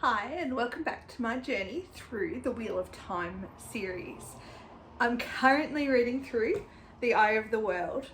Hi and welcome back to my journey through the Wheel of Time series. I'm currently reading through The Eye of the World,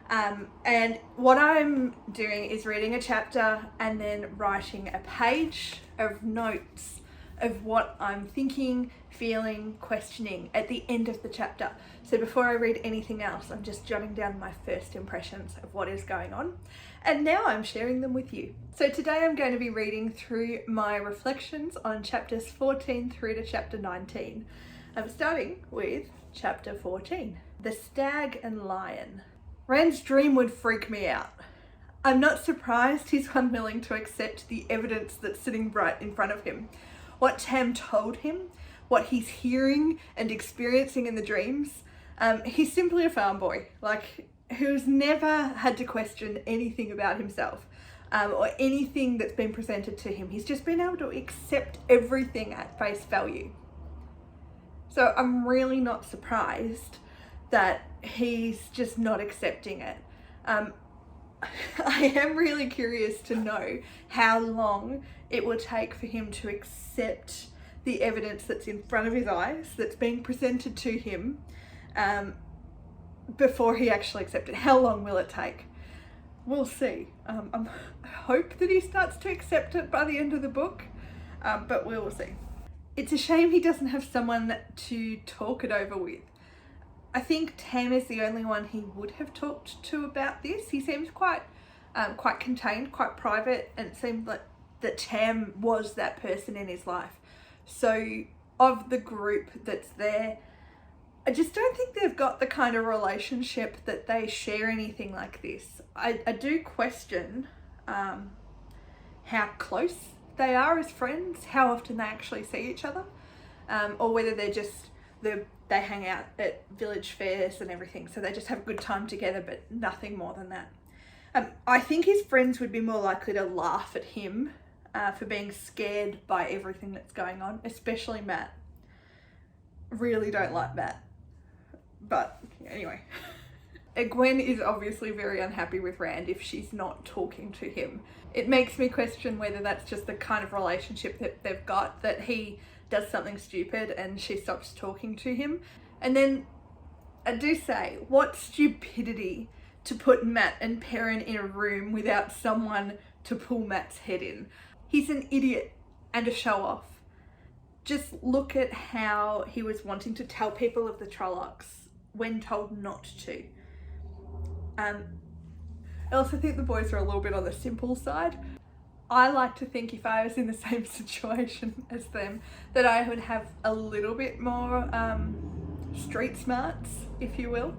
and what I'm doing is reading a chapter and then writing a page of notes of what I'm thinking, feeling, questioning at the end of the chapter. So before I read anything else, I'm just jotting down my first impressions of what is going on, and now I'm sharing them with you. So today I'm going to be reading through my reflections on chapters 14 through to chapter 19. I'm starting with chapter 14, The Stag and Lion. Rand's dream would freak me out. I'm not surprised he's unwilling to accept the evidence that's sitting right in front of him. What Tam told him, what he's hearing and experiencing in the dreams. He's simply a farm boy, who's never had to question anything about himself or anything that's been presented to him. He's just been able to accept everything at face value. So I'm really not surprised that he's just not accepting it. I am really curious to know how long it will take for him to accept the evidence that's in front of his eyes, that's being presented to him, before he actually accepts it. How long will it take? We'll see. I hope that he starts to accept it by the end of the book, but we will see. It's a shame he doesn't have someone to talk it over with. I think Tam is the only one he would have talked to about this. He seems quite contained, quite private, and it seemed like that Tam was that person in his life. So of the group that's there, I just don't think they've got the kind of relationship that they share anything like this. I do question how close they are as friends, how often they actually see each other, or whether they hang out at village fairs and everything, so they just have a good time together, but nothing more than that. I think his friends would be more likely to laugh at him for being scared by everything that's going on, especially Matt. Really don't like Matt. But anyway. Gwen is obviously very unhappy with Rand if she's not talking to him. It makes me question whether that's just the kind of relationship that they've got, that he does something stupid and she stops talking to him. And then I do say, what stupidity to put Matt and Perrin in a room without someone to pull Matt's head in. He's an idiot and a show-off. Just look at how he was wanting to tell people of the Trollocs when told not to. I also think the boys are a little bit on the simple side. I like to think if I was in the same situation as them, that I would have a little bit more street smarts, if you will.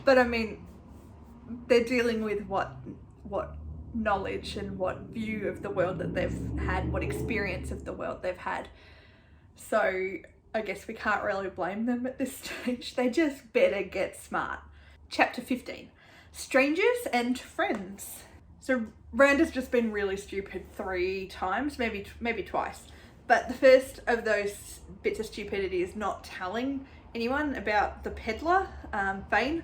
But I mean, they're dealing with what knowledge and what view of the world that they've had, what experience of the world they've had. So I guess we can't really blame them at this stage. They just better get smart. Chapter 15, Strangers and Friends. So Rand has just been really stupid 3 times, maybe twice. But the first of those bits of stupidity is not telling anyone about the peddler, Fane.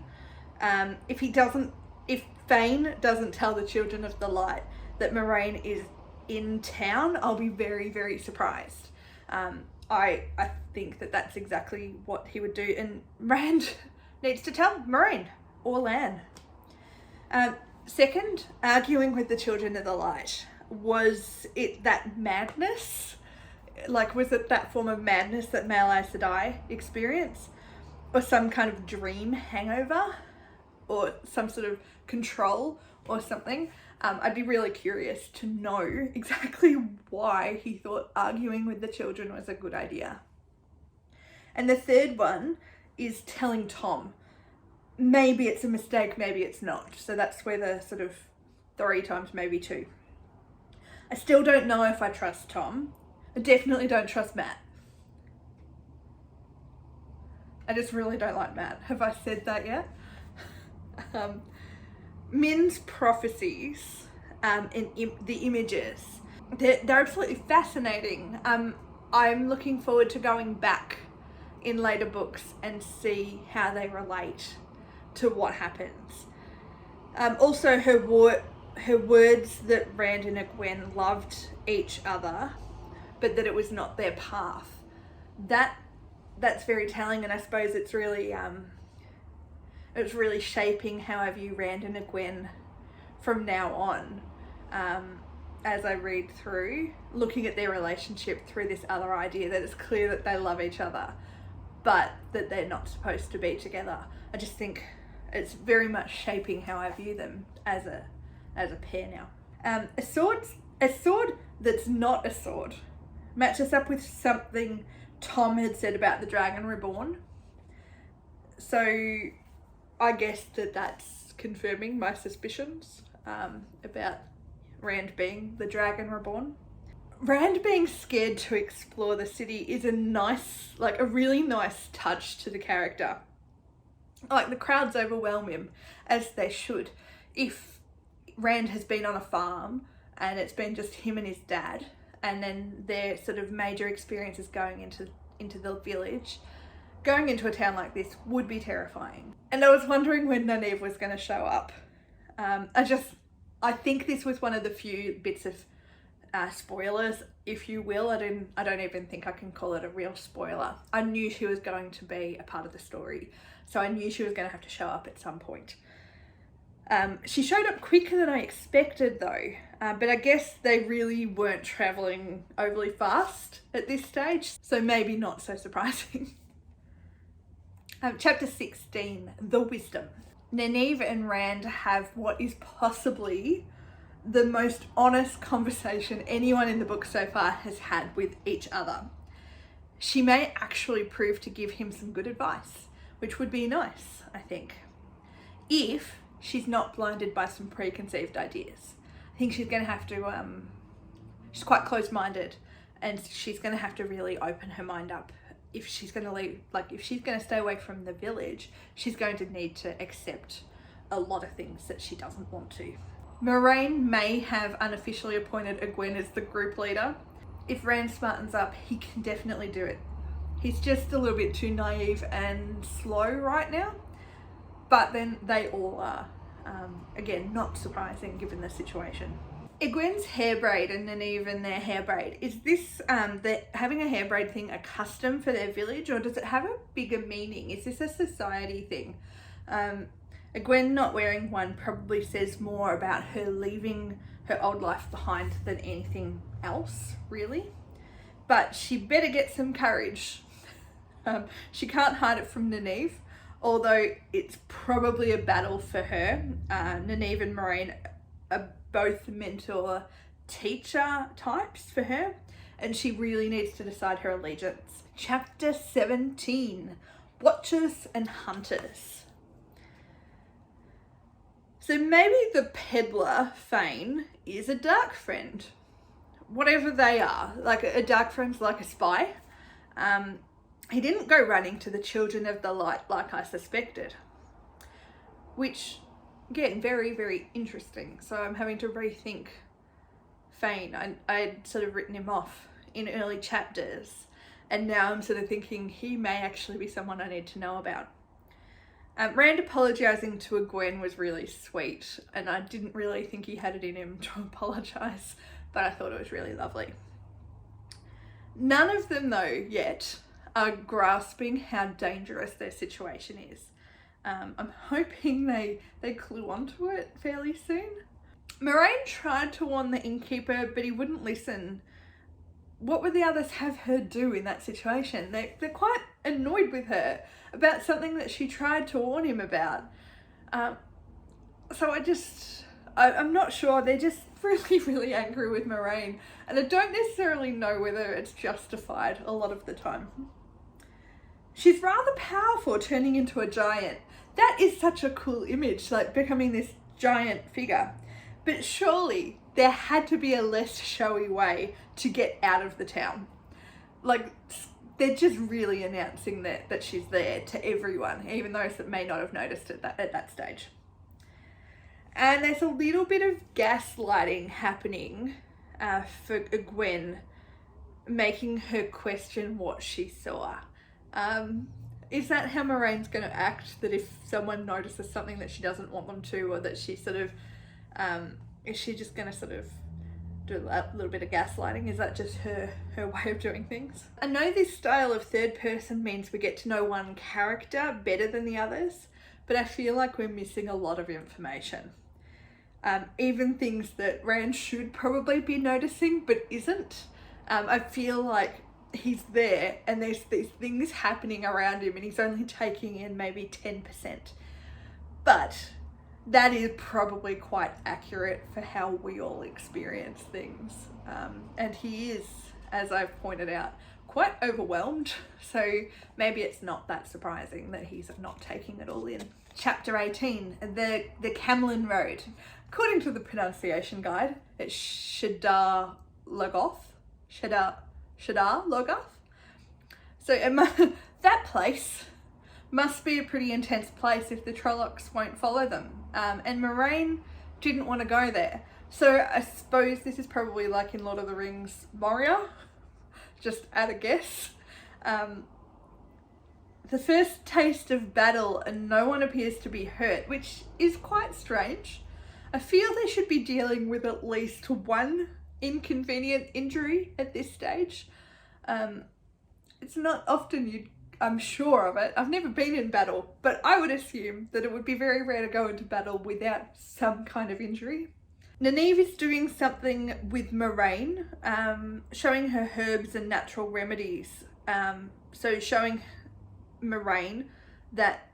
If Fane doesn't tell the Children of the Light that Moraine is in town, I'll be very, very surprised. I think that that's exactly what he would do, and Rand needs to tell Moraine or Lan. Second, arguing with the Children of the Light. Was it that madness? Was it that form of madness that Male Aes Sedai experience? Or some kind of dream hangover? Or some sort of control or something? I'd be really curious to know exactly why he thought arguing with the children was a good idea. And the third one is telling Tom. Maybe it's a mistake, maybe it's not. So that's where the sort of 3 times, maybe 2. I still don't know if I trust Tom. I definitely don't trust Matt. I just really don't like Matt. Have I said that yet? Min's prophecies and the images, they're absolutely fascinating. I'm looking forward to going back in later books and see how they relate to what happens. Also her her words that Rand and Egwene loved each other, but that it was not their path. That's very telling, and I suppose it's really shaping how I view Rand and Egwene from now on. As I read through, looking at their relationship through this other idea that it's clear that they love each other, but that they're not supposed to be together. I just think it's very much shaping how I view them as a pair now. A sword that's not a sword matches up with something Tom had said about the Dragon Reborn. So I guess that's confirming my suspicions about Rand being the Dragon Reborn. Rand being scared to explore the city is a really nice touch to the character. Like, the crowds overwhelm him, as they should. If Rand has been on a farm and it's been just him and his dad, and then their sort of major experiences going into the village, going into a town like this would be terrifying. And I was wondering when Nynaeve was going to show up. I think this was one of the few bits of spoilers, if you will. I don't even think I can call it a real spoiler. I knew she was going to be a part of the story, so I knew she was going to have to show up at some point. She showed up quicker than I expected though, but I guess they really weren't travelling overly fast at this stage, so maybe not so surprising. Chapter 16, The Wisdom. Nynaeve and Rand have what is possibly the most honest conversation anyone in the book so far has had with each other. She may actually prove to give him some good advice, which would be nice, I think, if she's not blinded by some preconceived ideas. I think she's going to have to, she's quite close-minded, and she's going to have to really open her mind up. If she's going to leave, if she's going to stay away from the village, she's going to need to accept a lot of things that she doesn't want to. Moraine may have unofficially appointed Egwene as the group leader. If Rand smartens up, he can definitely do it. He's just a little bit too naive and slow right now, but then they all are. Again, not surprising given the situation. Egwene's hair braid and Nynaeve and their hair braid, is this having a hair braid thing a custom for their village, or does it have a bigger meaning? Is this a society thing? Egwene not wearing one probably says more about her leaving her old life behind than anything else, really. But she better get some courage. She can't hide it from Nynaeve, although it's probably a battle for her. Nynaeve and Moraine are both mentor-teacher types for her, and she really needs to decide her allegiance. Chapter 17, Watchers and Hunters. So maybe the peddler, Fane, is a dark friend. Whatever they are, like a dark friend's like a spy. He didn't go running to the Children of the Light like I suspected, which, again, very, very interesting. So I'm having to rethink Fane. I'd sort of written him off in early chapters, and now I'm sort of thinking he may actually be someone I need to know about. Rand apologising to Egwene was really sweet, and I didn't really think he had it in him to apologise, but I thought it was really lovely. None of them, though, yet are grasping how dangerous their situation is. I'm hoping they clue onto it fairly soon. Moraine tried to warn the Innkeeper, but he wouldn't listen. What would the others have her do in that situation? They're quite annoyed with her about something that she tried to warn him about. So I'm not sure. They're just really, really angry with Moraine, and I don't necessarily know whether it's justified a lot of the time. She's rather powerful, turning into a giant. That is such a cool image, like becoming this giant figure. But surely there had to be a less showy way to get out of the town. Like, they're just really announcing that she's there to everyone, even those that may not have noticed it at that stage. And there's a little bit of gaslighting happening for Egwene, making her question what she saw. Is that how Moraine's going to act? That if someone notices something that she doesn't want them to, or that she sort of Is she just going to sort of do a little bit of gaslighting? Is that just her way of doing things? I know this style of third person means we get to know one character better than the others, but I feel like we're missing a lot of information. Even things that Rand should probably be noticing but isn't. I feel like he's there and there's these things happening around him and he's only taking in maybe 10%. But that is probably quite accurate for how we all experience things. And he is, as I've pointed out, quite overwhelmed. So maybe it's not that surprising that he's not taking it all in. Chapter 18, the Camelin Road. According to the pronunciation guide, it's Shadar Logoth. Shadar Logoth. So that place must be a pretty intense place if the Trollocs won't follow them. And Moraine didn't want to go there. So I suppose this is probably like in Lord of the Rings, Moria. Just at a guess. The first taste of battle and no one appears to be hurt, which is quite strange. I feel they should be dealing with at least one inconvenient injury at this stage. It's not often I'm sure of it. I've never been in battle, but I would assume that it would be very rare to go into battle without some kind of injury. Nynaeve is doing something with Moraine, showing her herbs and natural remedies. So showing Moraine that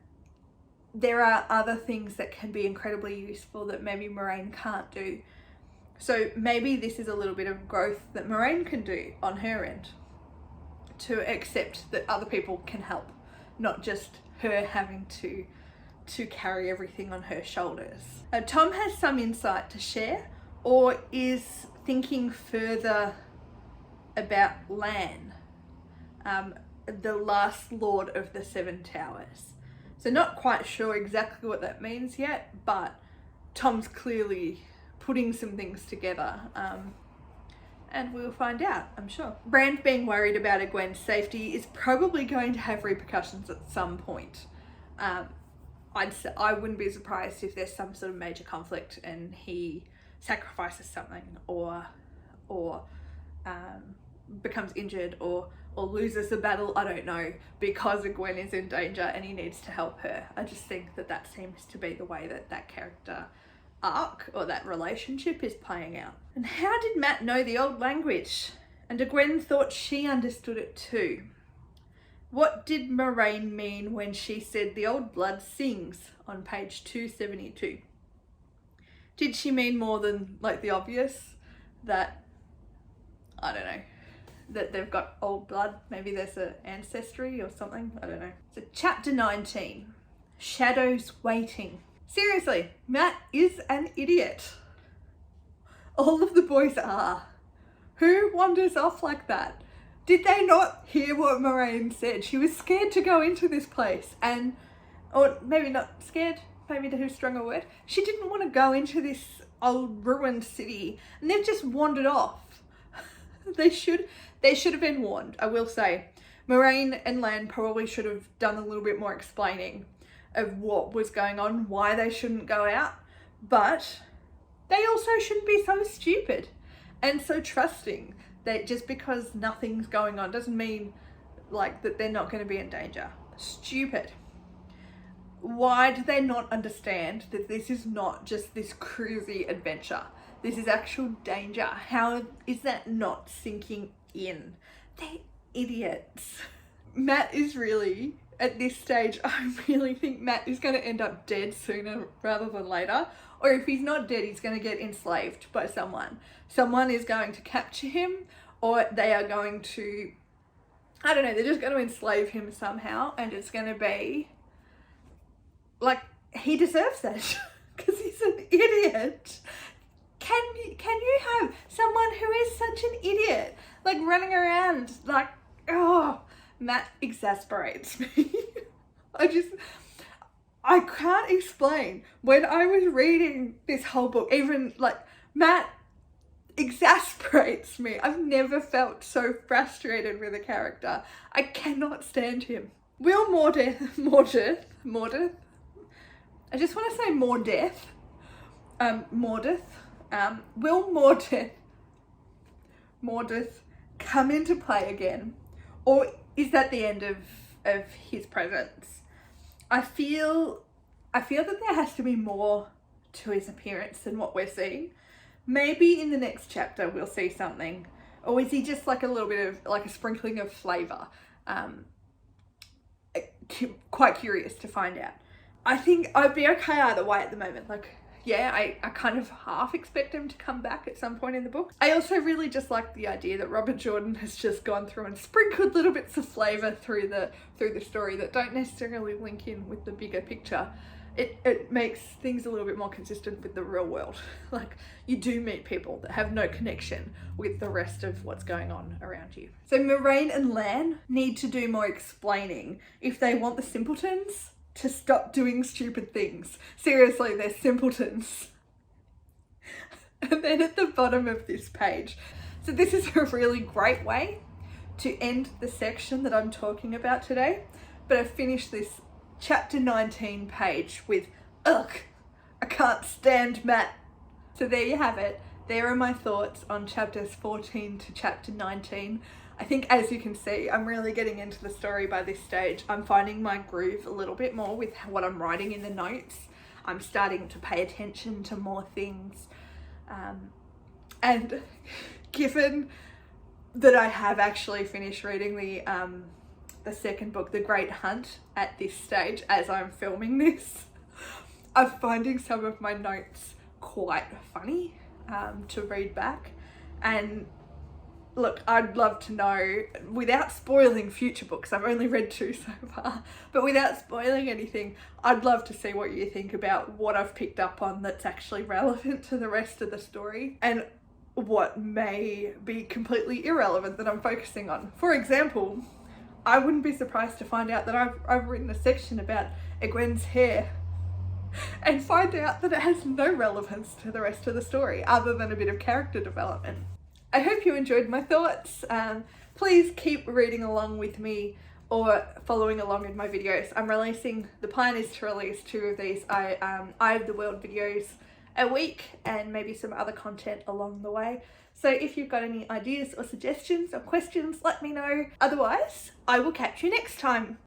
there are other things that can be incredibly useful that maybe Moraine can't do. So maybe this is a little bit of growth that Moraine can do on her end to accept that other people can help, not just her having to carry everything on her shoulders. Tom has some insight to share, or is thinking further about Lan, the last Lord of the Seven Towers. So not quite sure exactly what that means yet, but Tom's clearly putting some things together, and we'll find out, I'm sure. Brand being worried about Egwene's safety is probably going to have repercussions at some point. I wouldn't be surprised if there's some sort of major conflict and he sacrifices something or becomes injured or loses the battle, I don't know, because Egwene is in danger and he needs to help her. I just think that seems to be the way that character arc or that relationship is playing out. And how did Mat know the old language? And Egwene thought she understood it too. What did Moraine mean when she said the old blood sings on page 272? Did she mean more than like the obvious, that, I don't know, that they've got old blood? Maybe there's an ancestry or something, I don't know. So chapter 19, Shadows Waiting. Seriously, Mat is an idiot. All of the boys are. Who wanders off like that? Did they not hear what Moraine said? She was scared to go into this place or maybe not scared, maybe too strong a word. She didn't want to go into this old ruined city and they've just wandered off. They should have been warned, I will say. Moraine and Lan probably should have done a little bit more explaining of what was going on, why they shouldn't go out, but they also shouldn't be so stupid and so trusting that just because nothing's going on doesn't mean like that they're not going to be in danger. Stupid. Why do they not understand that this is not just this cruisy adventure? This is actual danger. How is that not sinking in? They're idiots. Mat is really, at this stage, I really think Mat is going to end up dead sooner rather than later. Or if he's not dead, he's going to get enslaved by someone. Someone is going to capture him, or they are going to, I don't know, they're just going to enslave him somehow, and it's going to be, like, he deserves that because he's an idiot. Can you have someone who is such an idiot, like running around, like, oh, Mat exasperates me. I can't explain. When I was reading this whole book, even like Mat exasperates me. I've never felt so frustrated with a character. I cannot stand him. Will Mordeth, I just want to say Mordeth, Will Mordeth come into play again, or is that the end of his presence? I feel that there has to be more to his appearance than what we're seeing. Maybe in the next chapter we'll see something, or is he just like a little bit of like a sprinkling of flavour? Quite curious to find out. I think I'd be okay either way at the moment. Like, yeah, I kind of half expect him to come back at some point in the book. I also really just like the idea that Robert Jordan has just gone through and sprinkled little bits of flavour through the story that don't necessarily link in with the bigger picture. It makes things a little bit more consistent with the real world. Like, you do meet people that have no connection with the rest of what's going on around you. So Moraine and Lan need to do more explaining if they want the simpletons to stop doing stupid things. Seriously, they're simpletons. And then at the bottom of this page, so this is a really great way to end the section that I'm talking about today, but I finished this chapter 19 page with, ugh, I can't stand Matt. So there you have it. There are my thoughts on chapters 14 to chapter 19. I think, as you can see, I'm really getting into the story by this stage. I'm finding my groove a little bit more with what I'm writing in the notes. I'm starting to pay attention to more things. And given that I have actually finished reading the second book, The Great Hunt, at this stage as I'm filming this, I'm finding some of my notes quite funny to read back. And look, I'd love to know, without spoiling future books, I've only read 2 so far, but without spoiling anything, I'd love to see what you think about what I've picked up on that's actually relevant to the rest of the story, and what may be completely irrelevant that I'm focusing on. For example, I wouldn't be surprised to find out that I've written a section about Egwene's hair and find out that it has no relevance to the rest of the story other than a bit of character development. I hope you enjoyed my thoughts. Please keep reading along with me or following along with my videos. The plan is to release 2 of these Eye of the World videos a week, and maybe some other content along the way. So if you've got any ideas or suggestions or questions, let me know. Otherwise, I will catch you next time.